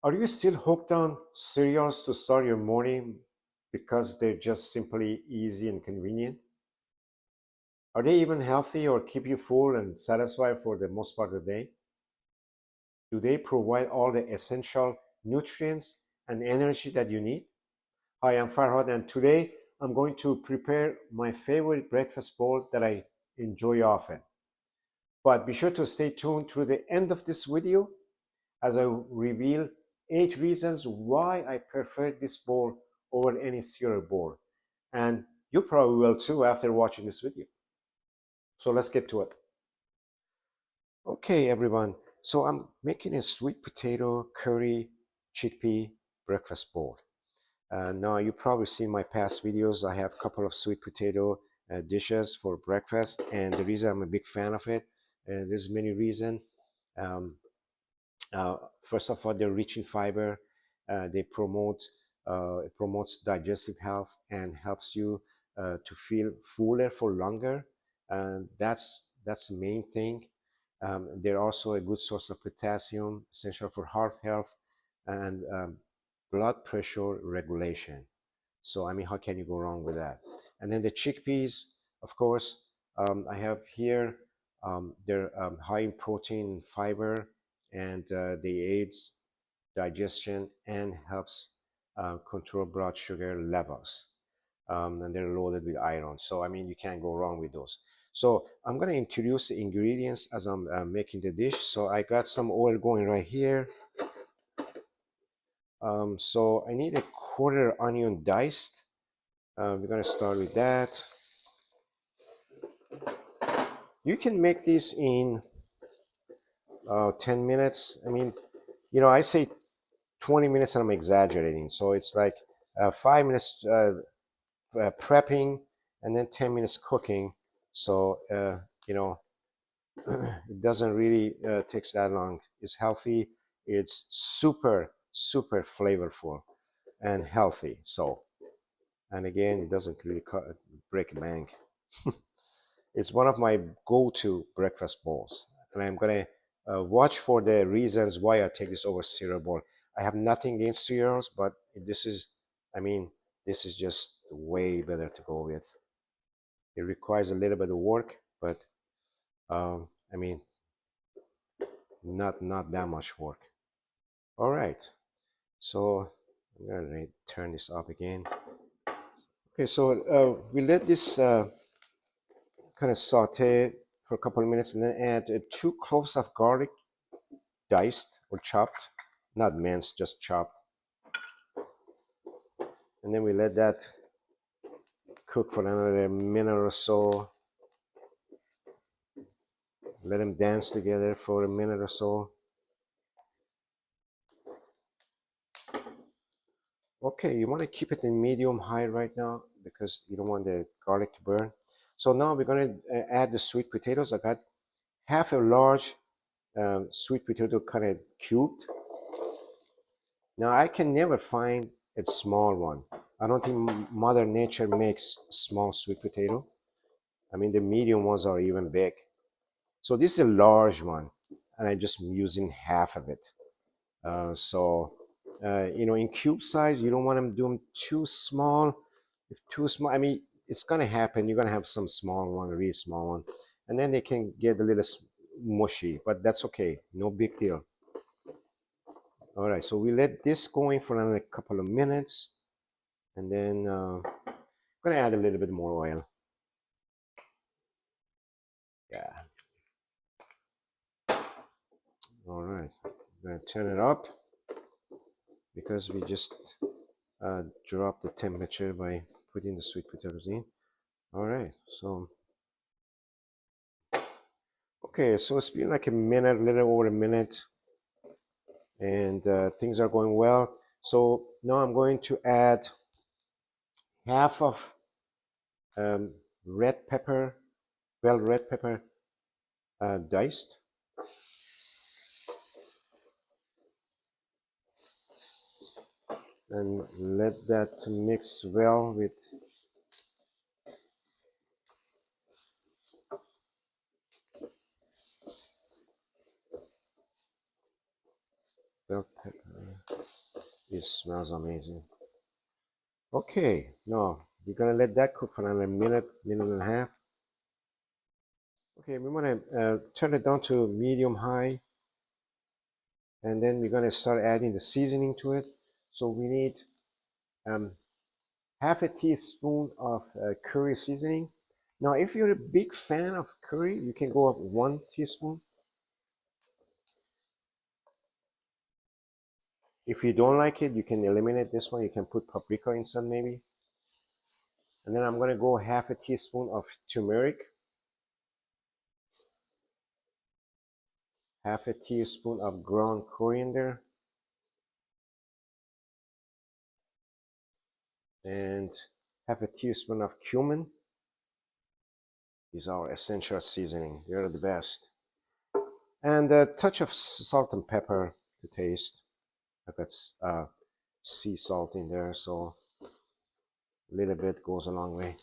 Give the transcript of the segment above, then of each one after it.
Are you still hooked on cereals to start your morning because they're just simply easy and convenient? Are they even healthy or keep you full and satisfied for the most part of the day? Do they provide all the essential nutrients and energy that you need? Hi, I'm Farhad, and today I'm going to prepare my favorite breakfast bowl that I enjoy often. But be sure to stay tuned through the end of this video as I reveal 8 reasons why I prefer this bowl over any cereal bowl. And you probably will too after watching this video. So let's get to it. Okay, everyone. So I'm making a sweet potato curry chickpea breakfast bowl. Now you probably seen my past videos. I have a couple of sweet potato dishes for breakfast, and the reason I'm a big fan of it, there's many reasons. Um, First of all, they're rich in fiber. They it promotes digestive health and helps you to feel fuller for longer. And that's the main thing. They're also a good source of potassium, essential for heart health and blood pressure regulation. So I mean, how can you go wrong with that? And then the chickpeas, of course, I have here. They're high in protein, fiber, and they aids digestion and helps control blood sugar levels. And they're loaded with iron. So I mean, you can't go wrong with those. So I'm gonna introduce the ingredients as I'm making the dish. So I got some oil going right here. So I need a quarter onion diced. We're gonna start with that. You can make this in 10 minutes. I mean, I say 20 minutes and I'm exaggerating. So it's like 5 minutes prepping and then 10 minutes cooking. So, it doesn't really takes that long. It's healthy. It's super, super flavorful and healthy. So, and again, it doesn't really break a bank. It's one of my go-to breakfast bowls, and I'm gonna watch for the reasons why I take this over cereal bowl. I have nothing against cereals, but this is, I mean, this is just way better to go with. It requires a little bit of work, but I mean, not that much work. All right, so I'm gonna turn this up again. Okay, so we let this kind of saute for a couple of minutes and then add 2 cloves of garlic, diced or chopped, not minced, just chopped. And then we let that cook for another minute or so. Let them dance together for a minute or so. Okay, you want to keep it in medium high right now because you don't want the garlic to burn. So now we're going to add the sweet potatoes. I got half a large sweet potato kind of cubed. Now I can never find a small one. I don't think Mother Nature makes small sweet potato. I mean, the medium ones are even big. So this is a large one, and I'm just using half of it. In cube size, you don't want them doing too small. If too small, I mean, it's gonna happen. You're gonna have some small one, a really small one, and then they can get a little mushy, but that's okay. No big deal. All right, so we let this going for another couple of minutes, and then I'm gonna add a little bit more oil. Yeah. All right, I'm gonna turn it up because we just dropped the temperature by putting the sweet potatoes in. All right, so okay, so it's been like a minute, a little over a minute, and things are going well. So now I'm going to add half of red pepper, bell red pepper diced. And let that mix well with bell pepper. It smells amazing. Okay, now we're gonna let that cook for another minute, minute and a half. Okay, we wanna turn it down to medium high, and then we're gonna start adding the seasoning to it. So we need um, half a teaspoon of curry seasoning. Now, if you're a big fan of curry, you can go up 1 teaspoon. If you don't like it, you can eliminate this one. You can put paprika instead maybe. And then I'm gonna go half a teaspoon of turmeric, half a teaspoon of ground coriander, and half a teaspoon of cumin. These are essential seasoning. They're the best. And a touch of salt and pepper to taste. I've got sea salt in there, so a little bit goes a long way.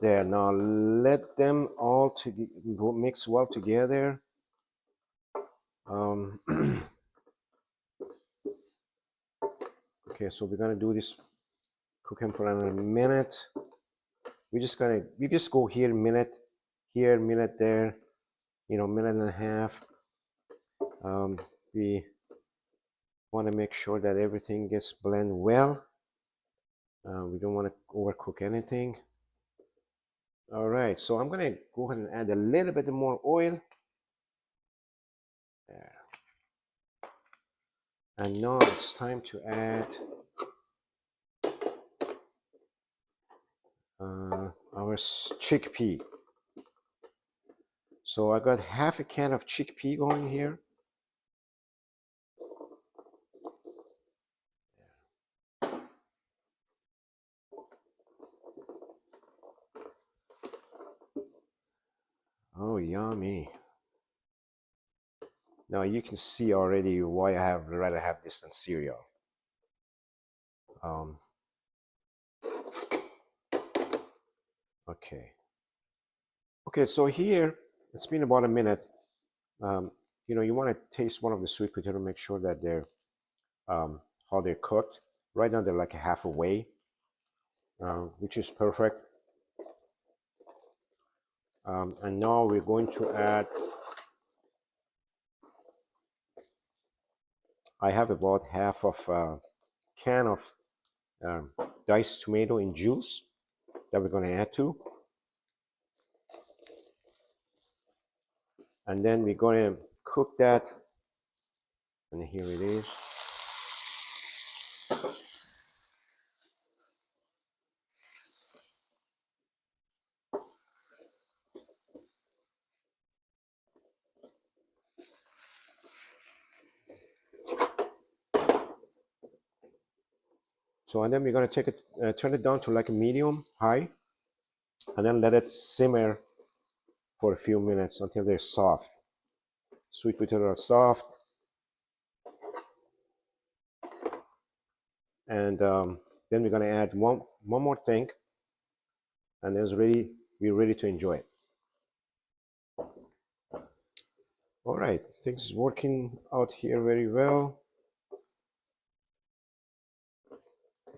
There, now let them all mix well together. Okay, so we're gonna do this cooking for another minute. We just go here minute there, minute and a half. We want to make sure that everything gets blended well. We don't want to overcook anything. All right, so I'm gonna go ahead and add a little bit more oil. There. And now it's time to add our chickpea. So I got half a can of chickpea going here. Oh, yummy. Now you can see already why I rather have this than cereal. Okay. Okay, so here it's been about a minute. You want to taste one of the sweet potato, make sure that they're how they're cooked. Right now they're like halfway, which is perfect. And now we're going to add. I have about half of a can of diced tomato in juice that we're going to add to. And then we're going to cook that. And here it is. So, and then we're going to take it, turn it down to like a medium high, and then let it simmer for a few minutes until they're soft. Sweet potatoes are soft. And then we're going to add one more thing, and then we're ready to enjoy it. All right, things is working out here very well.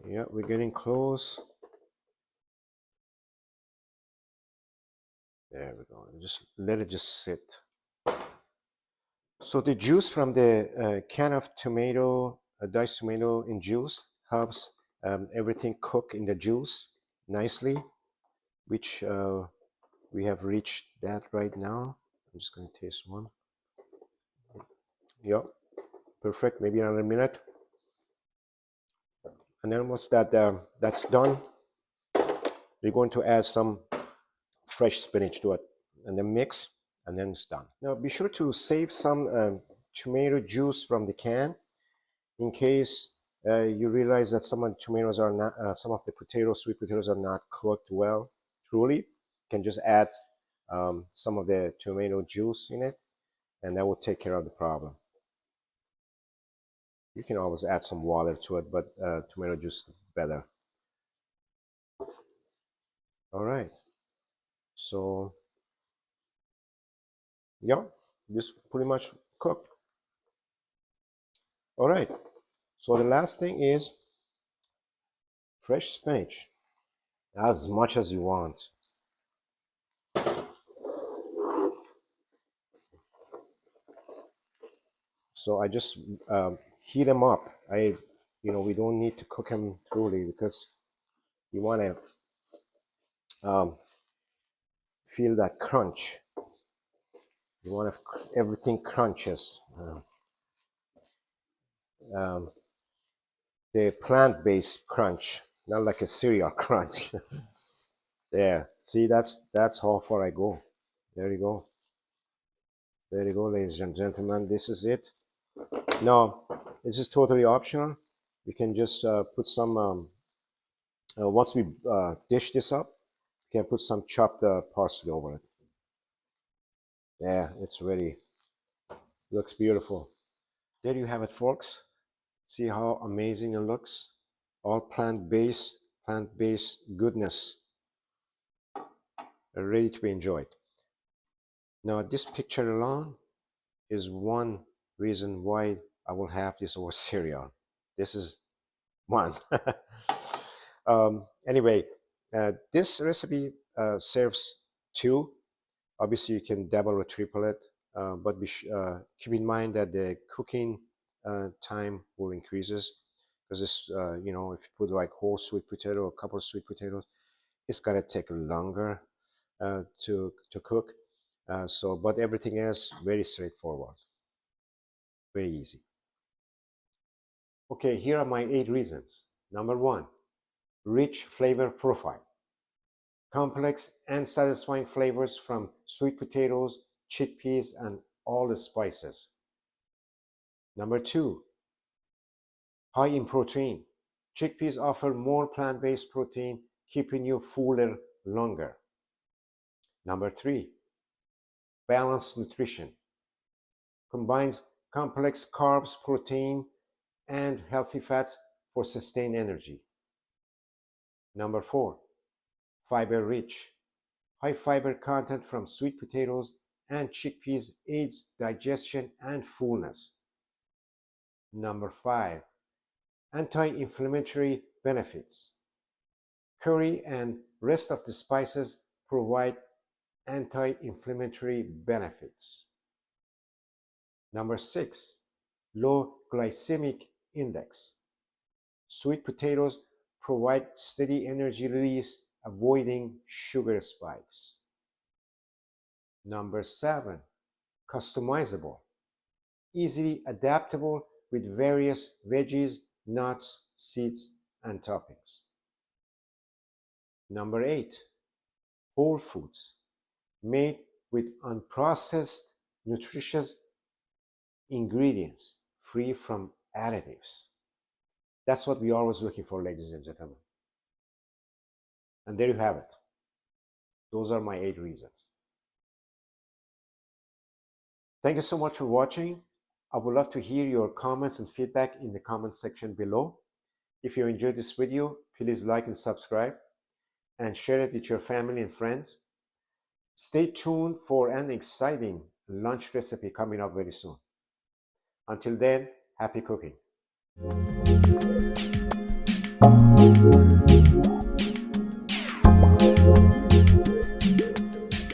Yeah, we're getting close. There we go. Just let it just sit. So the juice from the can of tomato, diced tomato in juice, helps everything cook in the juice nicely, which we have reached that right now. I'm just going to taste one. Yep, perfect. Maybe another minute. And then once that's done, we're going to add some fresh spinach to it, and then mix, and then it's done. Now be sure to save some tomato juice from the can in case you realize that some of the tomatoes are not, some of the sweet potatoes are not cooked well. Truly, you can just add some of the tomato juice in it, and that will take care of the problem. You can always add some water to it, but tomato juice is better. All right. So, yeah, this pretty much cooked. All right, so the last thing is fresh spinach, as much as you want. So I just heat them up. We don't need to cook them truly because you want to feel that crunch. You want to everything crunches. Um, the plant-based crunch, not like a cereal crunch. There, see, that's how far I go. There you go. There you go, ladies and gentlemen. This is it. Now, this is totally optional. We can just put some. Once we dish this up, we can put some chopped parsley over it. Yeah, it's ready. Looks beautiful. There you have it, folks. See how amazing it looks? All plant-based goodness, ready to be enjoyed. Now, this picture alone is one reason why I will have this over cereal. This is one. Anyway, this recipe serves two. Obviously, you can double or triple it, but keep in mind that the cooking time will increases because this, if you put like whole sweet potato or a couple of sweet potatoes, it's gonna take longer to cook. But everything else very straightforward, very easy. Okay, here are my 8 reasons. Number 1, rich flavor profile. Complex and satisfying flavors from sweet potatoes, chickpeas, and all the spices. Number 2, high in protein. Chickpeas offer more plant-based protein, keeping you fuller longer. Number 3, balanced nutrition. Combines complex carbs, protein, and healthy fats for sustained energy. Number 4, fiber rich. High fiber content from sweet potatoes and chickpeas aids digestion and fullness. Number 5, anti-inflammatory benefits. Curry and rest of the spices provide anti-inflammatory benefits. Number 6, low glycemic index. Sweet potatoes provide steady energy release, avoiding sugar spikes. Number 7, customizable. Easily adaptable with various veggies, nuts, seeds, and toppings. Number 8, whole foods. Made with unprocessed, nutritious ingredients, free from additives. That's what we're always looking for, ladies and gentlemen. And there you have it. Those are my 8 reasons. Thank you so much for watching. I would love to hear your comments and feedback in the comment section below. If you enjoyed this video, please like and subscribe and share it with your family and friends. Stay tuned for an exciting lunch recipe coming up very soon. Until then, happy cooking.